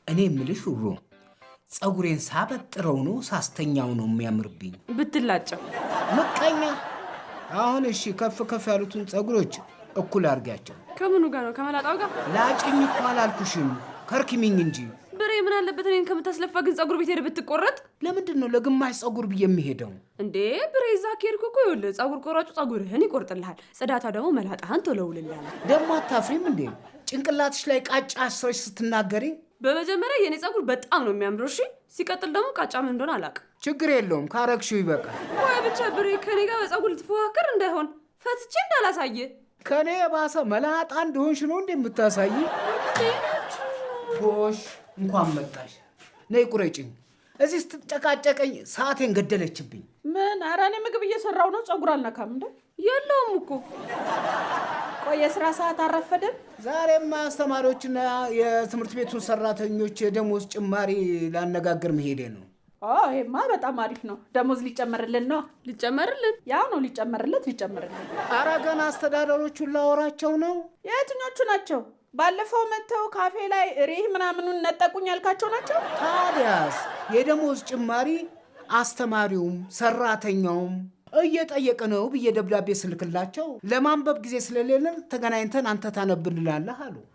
እኔ የምልሽ ሩሮ ጸጉሬን ሳበጥረው ነው ሳስተኛው ነው የሚያምርብኝ? ብትላጨው ምቀኛ። አሁን እሺ ከፍ ከፍ ያሉትን ጸጉሮች እኩል አድርጊያቸው። ከምኑ ጋር ነው? ከመላጣው ጋር? ላጭኝ እኮ አላልኩሽም፣ ከርክሚኝ እንጂ። ብሬ ምን አለበት እኔን ከምታስለፋ ግን ጸጉር ቤት ሄደህ ብትቆረጥ? ለምንድን ነው ለግማሽ ጸጉር ብዬ የምሄደው እንዴ? ብሬ እዛ ከሄድኩ እኮ ይኸውልህ ጸጉር ቆራጩ ጸጉርህን ይቆርጥልሃል፣ ጽዳቷ ደግሞ መላጣህን ተለውልልሃል። ደግሞ አታፍሪም እንዴ ጭንቅላትሽ ላይ ቃጫ አስረሽ ስትናገሪ? በመጀመሪያ የኔ ጸጉር በጣም ነው የሚያምረው። እሺ ሲቀጥል ደግሞ ቃጫ ምን እንደሆነ አላውቅም። ችግር የለውም ካረግሽው ይበቃል። ወይ ብቻ ብሬ ከኔ ጋር በጸጉር ልትፎካከር እንዳይሆን ፈትቼ እንዳላሳየ። ከኔ የባሰ መላጣ እንደሆንሽ ነው እንዴ የምታሳይ? ጎሽ እንኳን መጣሽ። ነይ ቁረጭኝ። እዚህ ስትጨቃጨቀኝ ሰዓቴን ገደለችብኝ። ምን? ኧረ እኔ ምግብ እየሰራው ነው። ጸጉር አልነካም እንዴ? የለውም እኮ። ቆይ የስራ ሰዓት አረፈደን። ዛሬማ አስተማሪዎችና የትምህርት ቤቱን ሰራተኞች የደሞዝ ጭማሪ ላነጋግር መሄዴ ነው። ይሄማ በጣም አሪፍ ነው። ደሞዝ ሊጨመርልን ነው። ሊጨመርልን? ያው ነው ሊጨመርልን። ኧረ ገና አስተዳደሮቹን ላወራቸው ነው። የትኞቹ ናቸው? ባለፈው መተው ካፌ ላይ ሪህ ምናምኑን ነጠቁኝ ያልካቸው ናቸው? ታዲያስ የደሞዝ ጭማሪ አስተማሪውም ሰራተኛውም እየጠየቀ ነው ብዬ ደብዳቤ ስልክላቸው ለማንበብ ጊዜ ስለሌለን ተገናኝተን አንተ ታነብልላለህ አሉ።